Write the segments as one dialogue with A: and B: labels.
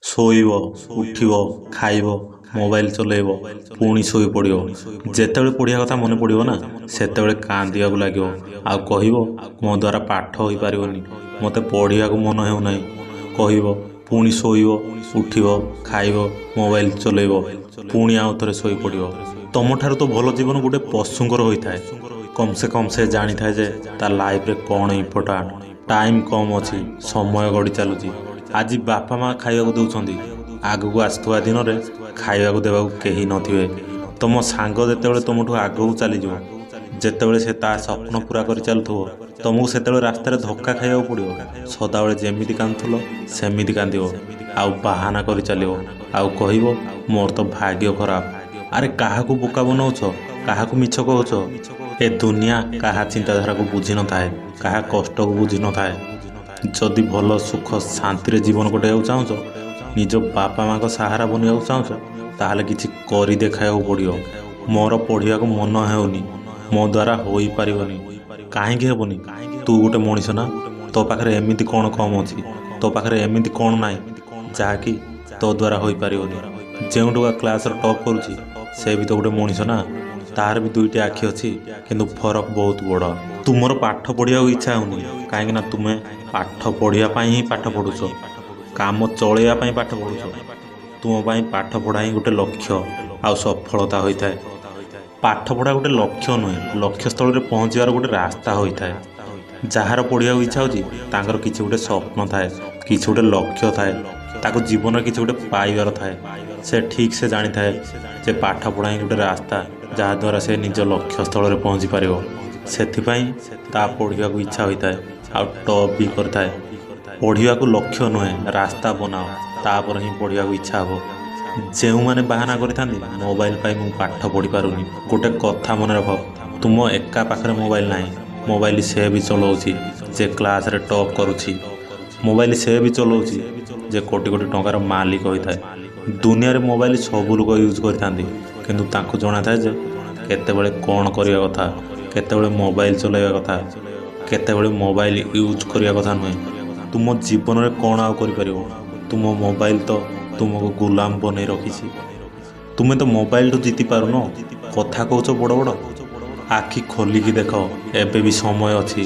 A: ଶୋଇବ, ଉଠିବ, ଖାଇବ, ମୋବାଇଲ ଚଲେଇବ, ପୁଣି ଶୋଇ ପଡ଼ିବ। ଯେତେବେଳେ ପଢ଼ିବା କଥା ମନେ ପଡ଼ିବ ନା, ସେତେବେଳେ କାନ୍ଦିବାକୁ ଲାଗିବ। ଆଉ କହିବ ମୋ ଦ୍ୱାରା ପାଠ ହୋଇପାରିବନି, ମୋତେ ପଢ଼ିବାକୁ ମନ ହେଉନାହିଁ। କହିବ, ପୁଣି ଶୋଇବ, ଉଠିବ, ଖାଇବ, ମୋବାଇଲ ଚଲେଇବ, ପୁଣି ଆଉ ଥରେ ଶୋଇପଡ଼ିବ। ତମଠାରୁ ତ ଭଲ ଜୀବନ ଗୋଟେ ପଶୁଙ୍କର ହୋଇଥାଏ। କମ୍ ସେ ଜାଣିଥାଏ ଯେ ତା ଲାଇଫରେ କ'ଣ ଇମ୍ପୋର୍ଟାଣ୍ଟ। ଟାଇମ୍ କମ୍ ଅଛି, ସମୟ ଗଡ଼ି ଚାଲୁଛି। ଆଜି ବାପା ମା ଖାଇବାକୁ ଦେଉଛନ୍ତି, ଆଗକୁ ଆସୁଥିବା ଦିନରେ ଖାଇବାକୁ ଦେବାକୁ କେହି ନଥିବେ। ତମ ସାଙ୍ଗ ଯେତେବେଳେ ତମଠୁ ଆଗକୁ ଚାଲିଯିବ, ଯେତେବେଳେ ସେ ତା ସ୍ୱପ୍ନ ପୁରା କରି ଚାଲୁଥିବ, ତମକୁ ସେତେବେଳେ ରାସ୍ତାରେ ଧକ୍କା ଖାଇବାକୁ ପଡ଼ିବ। ସଦାବେଳେ ଯେମିତି କାନ୍ଦୁଥିଲ ସେମିତି କାନ୍ଦିବ, ଆଉ ବାହାନା କରି ଚାଲିବ, ଆଉ କହିବ ମୋର ତ ଭାଗ୍ୟ ଖରାପ। ଆରେ କାହାକୁ ବୋକା ବନଉଛ? କାହାକୁ ମିଛ କହୁଛ? ଏ ଦୁନିଆ କାହା ଚିନ୍ତାଧାରାକୁ ବୁଝିନଥାଏ, କାହା କଷ୍ଟକୁ ବୁଝିନଥାଏ। ଯଦି ଭଲ ସୁଖ ଶାନ୍ତିରେ ଜୀବନ କଟାଇବାକୁ ଚାହୁଁଛ, ନିଜ ବାପା ମାଙ୍କ ସାହାରା ବନିବାକୁ ଚାହୁଁଛ, ତାହେଲେ କିଛି କରି ଦେଖାଇବାକୁ ପଡ଼ିବ। ମୋର ପଢ଼ିବାକୁ ମନ ହେଉନି, ମୋ ଦ୍ୱାରା ହୋଇପାରିବନି। କାହିଁକି ହେବନି? ତୁ ଗୋଟେ ମଣିଷ ନା। ତୋ ପାଖରେ ଏମିତି କ'ଣ କମ୍ ଅଛି? ତୋ ପାଖରେ ଏମିତି କ'ଣ ନାହିଁ ଯାହାକି ତୋ ଦ୍ୱାରା ହୋଇପାରିବନି? ଯେଉଁ ଟୋକା କ୍ଲାସ୍ରେ ଟପ୍ କରୁଛି, ସେ ବି ତ ଗୋଟେ ମଣିଷ ନା। ତାର ବି ଦୁଇଟି ଆଖି ଅଛି, କିନ୍ତୁ ଫରକ ବହୁତ ବଡ଼। ତୁମର ପାଠ ପଢ଼ିବାକୁ ଇଚ୍ଛା ହେଉନି, କାହିଁକିନା ତୁମେ ପାଠ ପଢ଼ିବା ପାଇଁ ହିଁ ପାଠ ପଢ଼ୁଛ, କାମ ଚଳେଇବା ପାଇଁ ପାଠ ପଢ଼ୁଛ। ତୁମ ପାଇଁ ପାଠ ପଢ଼ା ହିଁ ଗୋଟେ ଲକ୍ଷ୍ୟ, ଆଉ ସଫଳତା ହୋଇଥାଏ। ପାଠ ପଢ଼ା ଗୋଟେ ଲକ୍ଷ୍ୟ ନୁହେଁ, ଲକ୍ଷ୍ୟସ୍ଥଳରେ ପହଞ୍ଚିବାର ଗୋଟେ ରାସ୍ତା ହୋଇଥାଏ। ଯାହାର ପଢ଼ିବାକୁ ଇଚ୍ଛା ହେଉଛି, ତାଙ୍କର କିଛି ଗୋଟେ ସ୍ୱପ୍ନ ଥାଏ, କିଛି ଗୋଟେ ଲକ୍ଷ୍ୟ ଥାଏ, ତାକୁ ଜୀବନରେ କିଛି ଗୋଟେ ପାଇବାର ଥାଏ। ସେ ଠିକ୍ ସେ ଜାଣିଥାଏ ଯେ ପାଠ ପଢ଼ା ହିଁ ଗୋଟେ ରାସ୍ତା, ଯାହାଦ୍ୱାରା ସେ ନିଜ ଲକ୍ଷ୍ୟସ୍ଥଳରେ ପହଞ୍ଚି ପାରିବ। ସେଥିପାଇଁ ତା ପଢ଼ିବାକୁ ଇଚ୍ଛା ହୋଇଥାଏ, ଆଉ ଟପ୍ ବି କରିଥାଏ। ପଢ଼ିବାକୁ ଲକ୍ଷ୍ୟ ନୁହେଁ, ରାସ୍ତା ବନାଅ, ତାପରେ ହିଁ ପଢ଼ିବାକୁ ଇଚ୍ଛା ହେବ। ଯେଉଁମାନେ ବାହାନା କରିଥାନ୍ତି ମୋବାଇଲ ପାଇଁ ମୁଁ ପାଠ ପଢ଼ିପାରୁନି, ଗୋଟେ କଥା ମନେ ରଖ, ତୁମ ଏକା ପାଖରେ ମୋବାଇଲ ନାହିଁ। ମୋବାଇଲ ସେ ବି ଚଲାଉଛି ଯେ କ୍ଲାସ୍ରେ ଟପ୍ କରୁଛି। ମୋବାଇଲ ସେ ବି ଚଲାଉଛି ଯେ କୋଟି କୋଟି ଟଙ୍କାର ମାଲିକ ହୋଇଥାଏ। ଦୁନିଆରେ ମୋବାଇଲ ସବୁ ଲୋକ ୟୁଜ୍ କରିଥାନ୍ତି, କିନ୍ତୁ ତାଙ୍କୁ ଜଣାଥାଏ ଯେ କେତେବେଳେ କ'ଣ କରିବା କଥା, କେତେବେଳେ ମୋବାଇଲ ଚଲାଇବା କଥା, କେତେବେଳେ ମୋବାଇଲ ୟୁଜ୍ କରିବା କଥା ନୁହେଁ। ତୁମ ଜୀବନରେ କ'ଣ ଆଉ କରିପାରିବ? ତୁମ ମୋବାଇଲ ତ ତୁମକୁ ଗୁଲାମ ବନେଇ ରଖିଛି। ତୁମେ ତ ମୋବାଇଲଠୁ ଜିତି ପାରୁନ, କଥା କହୁଛ ବଡ଼ ବଡ଼। ଆଖି ଖୋଲିକି ଦେଖ, ଏବେ ବି ସମୟ ଅଛି।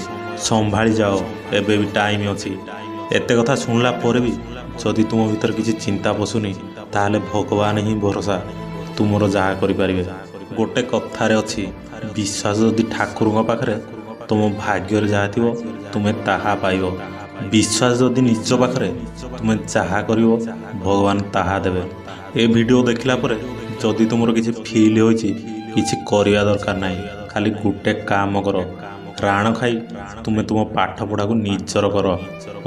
A: ସମ୍ଭାଳି ଯାଅ, ଏବେ ବି ଟାଇମ୍ ଅଛି। ଏତେ କଥା ଶୁଣିଲା ପରେ ବି ଯଦି ତୁମ ଭିତରେ କିଛି ଚିନ୍ତା ପଶୁନି, ତାହେଲେ ଭଗବାନ ହିଁ ଭରସା, ତୁମର ଯାହା କରିପାରିବେ। ଗୋଟେ କଥାରେ ଅଛି, ବିଶ୍ୱାସ ଯଦି ଠାକୁରଙ୍କ ପାଖରେ, ତୁମ ଭାଗ୍ୟରେ ଯାହା ଥିବ ତୁମେ ତାହା ପାଇବ। ବିଶ୍ୱାସ ଯଦି ନିଜ ପାଖରେ, ତୁମେ ଯାହା କରିବ ଭଗବାନ ତାହା ଦେବେ। ଏ ଭିଡ଼ିଓ ଦେଖିଲା ପରେ ଯଦି ତୁମର କିଛି ଫିଲ୍ ହୋଇଛି, କିଛି କରିବା ଦରକାର ନାହିଁ, ଖାଲି ଗୋଟେ କାମ କର। ରାଣ ଖାଇ ତୁମେ ତୁମ ପାଠପଢ଼ାକୁ ନିଜର କର।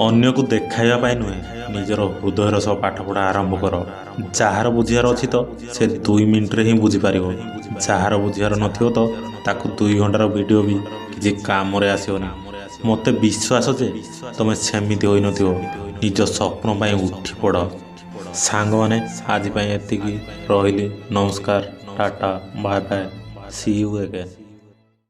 A: ଅନ୍ୟକୁ ଦେଖାଇବା ପାଇଁ ନୁହେଁ, ନିଜର ହୃଦୟର ସହ ପାଠପଢ଼ା ଆରମ୍ଭ କର। ଯାହାର ବୁଝିବାର ଅଛି ତ ସେ 2 ମିନିଟ୍ରେ ହିଁ ବୁଝିପାରିବ। ଯାହାର ବୁଝିବାର ନଥିବ ତ ତାକୁ 2 ଘଣ୍ଟାର ଭିଡ଼ିଓ ବି କିଛି କାମରେ ଆସିବନି। ମୋତେ ବିଶ୍ୱାସ ଯେ ତୁମେ ସେମିତି ହୋଇନଥିବ। ନିଜ ସ୍ୱପ୍ନ ପାଇଁ ଉଠି ପଡ଼। ସାଙ୍ଗମାନେ, ଆଜି ପାଇଁ ଏତିକି। ରହିଲି। ନମସ୍କାର, tata, bye bye, see you again.